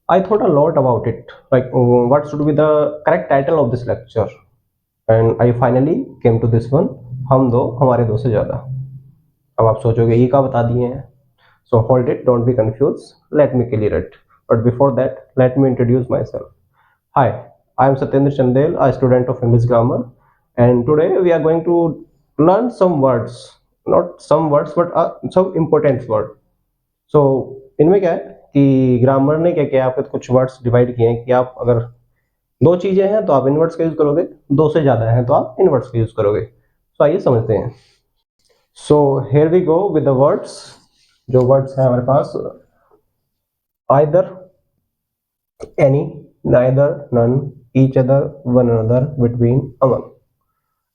I thought a lot about it, like what should be the correct title of this lecture, and I finally came to this one. हम दो हमारे दो से ज्यादा. अब आप सोचोगे ये क्या बता दिए हैं. So hold it, don't be confused. Let me clear it. But before that, let me introduce myself. Hi, I am Satyendra Chandel, a student of English grammar, and today we are going to learn some words. Not some words, but some important words. सो इनमें क्या है कि grammar ने क्या किया, आपके कुछ words divide किए हैं कि आप अगर दो चीजें हैं तो आप इनवर्ट्स का यूज करोगे, दो से ज्यादा हैं तो आप इनवर्ट्स का यूज करोगे. तो आइए समझते हैं. So here we go with the words. जो वर्ड्स हैं हमारे पास, either, any, neither, none, each other, one another, between, among.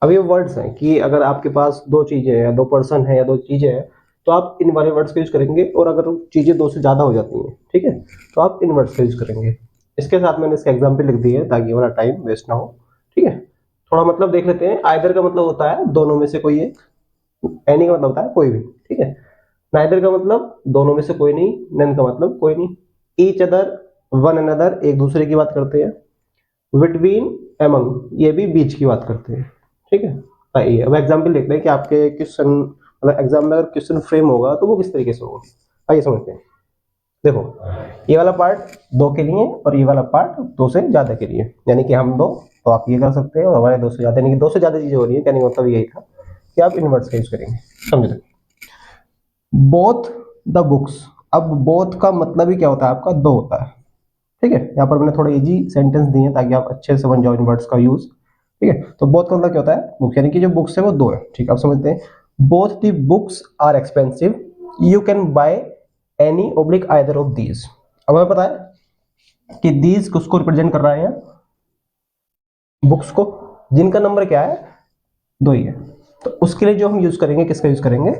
अब ये वर्ड्स हैं कि अगर आपके पास दो चीजें हैं, दो पर्सन है या दो चीजें हैं, तो आप इन वाले वर्ड्स का यूज करेंगे. और अगर चीजें दो से ज्यादा हो जाती हैं, ठीक है, तो आप इन वर्ड्स का यूज करेंगे. इसके साथ मैंने इसका एग्जाम्पल लिख दिए है ताकि हमारा टाइम वेस्ट ना हो. ठीक है, थोड़ा मतलब देख लेते हैं. आइदर का मतलब होता है दोनों में से कोई एक. एनी का मतलब होता है कोई भी. ठीक है. नाइदर का मतलब दोनों में से कोई नहीं. नन का मतलब कोई नहीं. ईच अदर, वन अनदर एक दूसरे की बात करते हैं. बिटवीन, एमंग ये भी बीच की बात करते हैं. ठीक है. आइए अब एग्जाम्पल देखते हैं कि आपके क्वेश्चन, मतलब एग्जाम में अगर क्वेश्चन फ्रेम होगा तो वो किस तरीके से होगा. आइए समझते हैं. देखो, ये वाला पार्ट दो के लिए और ये वाला पार्ट दो से ज्यादा के लिए. यानी कि हम दो, तो आप ये कर सकते हैं, और हमारे दो से ज्यादा, यानी कि दो से ज्यादा चीजें हो रही है. कहने का मतलब यही था कि आप इनवर्ट्स का यूज करेंगे. समझ. Both the books. अब बोथ का मतलब ही क्या होता है आपका, दो होता है. ठीक है, यहाँ पर मैंने थोड़ा इजी सेंटेंस दिए हैं ताकि आप अच्छे से समझ जाओ इनवर्ट्स का यूज. ठीक है, तो बोथ का मतलब क्या होता है, बुक्स, यानी कि जो बुक्स है वो दो है. ठीक है, आप समझते हैं. Both the books are expensive, you can buy any oblique either of these. अब हमें पता है कि दीज किसको रिप्रेजेंट कर रहा है, बुक्स को, जिनका नंबर क्या है, दो ही है. तो उसके लिए जो हम यूज करेंगे, किसका यूज करेंगे,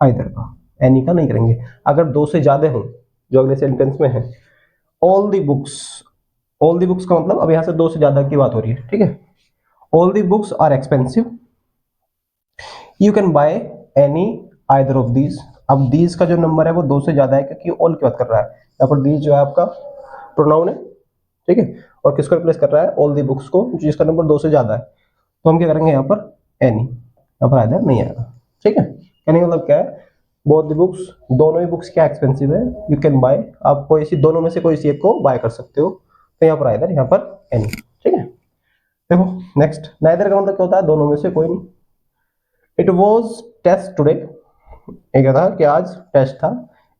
आइदर का. एनी का नहीं करेंगे. अगर दो से ज्यादा हो, जो अगले सेंटेंस में है, all the books. All the books का मतलब अब यहां से दो से ज्यादा की बात हो रही है. ठीक है. All the books are expensive, you can buy any either of these. अब दीज का जो नंबर है वो दो से ज्यादा है क्योंकि ऑल की बात कर रहा है. यहाँ पर दीज जो है आपका प्रोनाउन है. ठीक है, और किसको रिप्लेस कर रहा है, ऑल दी बुक्स को, जिसका नंबर दो से ज्यादा है. तो हम क्या करेंगे यहाँ पर, एनी. यहाँ पर आइदर नहीं आएगा. ठीक है, कहने का मतलब क्या है, बोथ द बुक्स, दोनों ही बुक्स क्या एक्सपेंसिव है, यू कैन बाय, आप कोई सी दोनों में से कोई सी एक को बाय कर सकते हो. तो यहाँ पर आइदर, यहाँ पर एनी. ठीक है. देखो नेक्स्ट, नाइदर का मतलब क्या होता है, दोनों में से कोई नहीं. It was test today. ये क्या था कि आज टेस्ट था.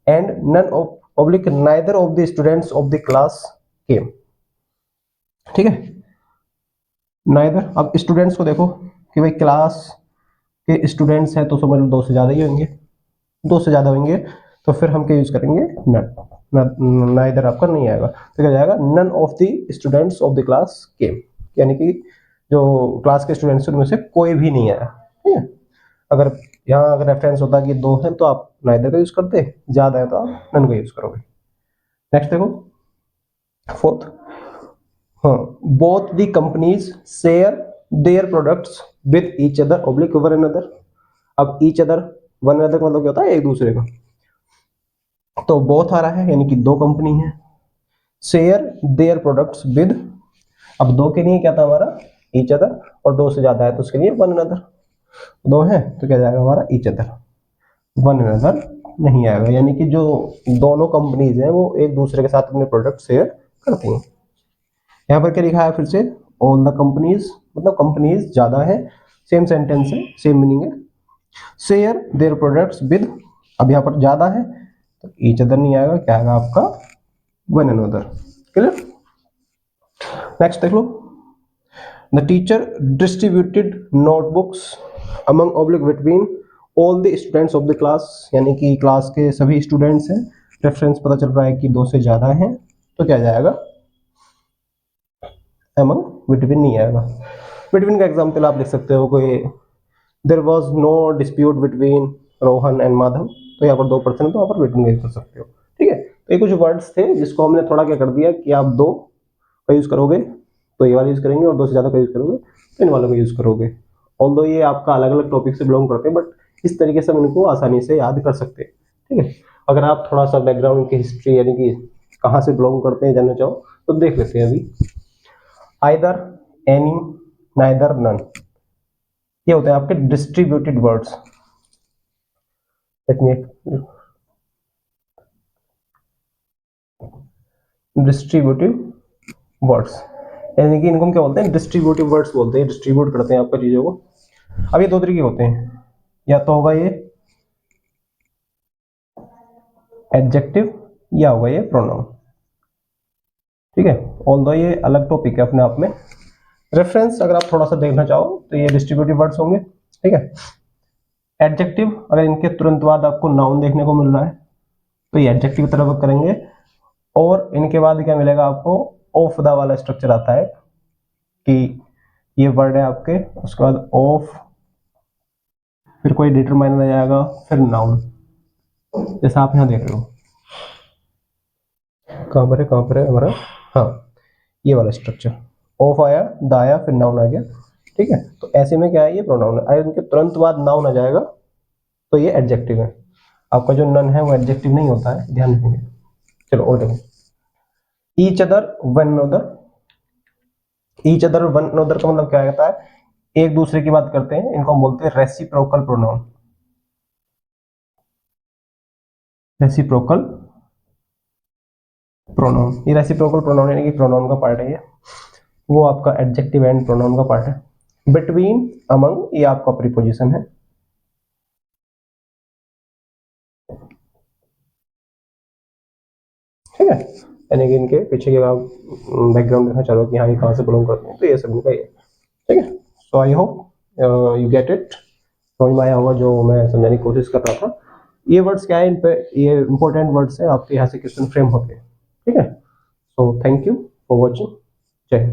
And none of public neither of the students of the class came. ठीक है. नाइदर, अब स्टूडेंट्स को देखो कि भाई क्लास के स्टूडेंट्स हैं तो समझ लो दो से ज्यादा ही होंगे. दो से ज्यादा होंगे तो फिर हम क्या यूज करेंगे, नन. नाइदर आपका नहीं आएगा, तो क्या जाएगा, none of the students of the class came. यानी कि जो क्लास के स्टूडेंट्स उनमें से कोई भी नहीं आया. ठीक है. अगर यहाँ अगर रेफरेंस होता कि दो हैं तो आप नाइदर का यूज करते, ज्यादा है तो आप नन का यूज करोगे. नेक्स्ट देखो, फोर्थ. हाँ, both the companies share their products with each other oblique one another. अब ईच अदर, वन अनदर का मतलब क्या होता है, एक दूसरे का. तो बोथ आ रहा है यानी कि दो कंपनी है. शेयर देयर प्रोडक्ट्स विद, अब दो के लिए क्या था हमारा, ईच अदर, और दो से ज्यादा है तो उसके लिए वन अनदर. दो है तो क्या जाएगा हमारा, ईच अदर. वन अनदर नहीं आएगा, यानी कि जो दोनों कंपनीज हैं वो एक दूसरे के साथ अपने प्रोडक्ट शेयर करती हैं. यहाँ पर क्या लिखा है फिर से, ऑल द कंपनीज, मतलब कंपनीज ज्यादा है. सेम सेंटेंस है, सेम मीनिंग है. शेयर देयर प्रोडक्ट्स विद, अब यहाँ पर ज्यादा है तो ईच अदर नहीं आएगा, क्या आएगा आपका, वन अनदर. क्लियर. नेक्स्ट देख लो. The teacher distributed notebooks among oblique between all the students of the class. यानी कि क्लास के सभी स्टूडेंट्स हैं. रेफरेंस पता चल रहा है कि दो से ज्यादा हैं, तो क्या जाएगा, अमंग, बिटवीन नहीं आएगा. बिटवीन का एग्जाम्पल आप लिख सकते हो कोई, there was no dispute between Rohan and Madhav. तो यहाँ पर दो पर्सन है तो यहाँ पर बिटवीन यूज कर सकते हो. ठीक है, तो ये कुछ वर्ड्स थे जिसको हमने थोड़ा क्या कर दिया कि आप दो का यूज करोगे तो ये वाला यूज करेंगे, और दो से ज्यादा का यूज करोगे तो इन वालों का यूज करोगे. ऑल्दो ये आपका अलग अलग टॉपिक से बिलोंग करते हैं, बट इस तरीके से हम इनको आसानी से याद कर सकते हैं. ठीक है. अगर आप थोड़ा सा बैकग्राउंड की हिस्ट्री, यानी कि कहाँ से बिलोंग करते हैं जानना चाहो तो देख लेते हैं अभी। आइदर, एनी, नाइदर, नन, ये होते हैं आपके distributed words. Let me, distributive words, यानी कि इनको हम क्या बोलते हैं, डिस्ट्रीब्यूटिव वर्ड्स बोलते हैं, डिस्ट्रीब्यूट करते हैं आपका चीजों को। अब ये दो तरीके होते हैं, या तो होगा ये एडजेक्टिव या होगा ये प्रोनाउन। ठीक है, ऑल्दो ये अलग टॉपिक है अपने आप में। रेफरेंस अगर आप थोड़ा सा देखना चाहो तो ये डिस्ट्रीब्यूटिव वर्ड्स होंगे। ठीक है, एडजेक्टिव अगर इनके तुरंत बाद आपको नाउन देखने को मिल रहा है तो ये एडजेक्टिव की तरफ करेंगे, और इनके बाद क्या मिलेगा आपको, ऑफ द वाला स्ट्रक्चर आता है कि ये वर्ड है आपके, उसके बाद ऑफ, फिर कोई डिटरमाइनर आ जाएगा, फिर नाउन, जैसा आप यहाँ देख रहे हो। कहाँ पर है हमारा, हाँ ये वाला स्ट्रक्चर, ऑफ आया, द आया, फिर नाउन आ गया। ठीक है, तो ऐसे में क्या है, ये प्रोनाउन है। अगर इनके तुरंत बाद नाउन आ जाएगा तो ये एडजेक्टिव है। आपका जो नन है वो एडजेक्टिव नहीं होता है, ध्यान रखेंगे। चलो और देखो, each other, one another. Each other, one another का मतलब क्या कहता है, एक दूसरे की बात करते हैं, इनको हम बोलते हैं रेसिप्रोकल प्रोनाउन। रेसिप्रोकल प्रोनाउन, ये रेसिप्रोकल प्रोनाउन यानी कि प्रोनाउन का पार्ट है ये, वो आपका एडजेक्टिव एंड प्रोनाउन का पार्ट है। बिटवीन, अमंग, ये आपका प्रीपोजिशन है। ठीक है, यानी कि इनके पीछे के आप बैकग्राउंड देखना चाहो कि हाँ ये कहाँ से बिलोंग करते हैं, तो ये सब इनका ही है। ठीक है, so I hope you get it, समझ में आया होगा जो मैं समझाने की कोशिश कर रहा था। ये वर्ड्स क्या है, इन पे ये इंपॉर्टेंट वर्ड्स है, आपके यहाँ से क्वेश्चन फ्रेम होते हैं। ठीक है, so thank you for watching. जय हिंद।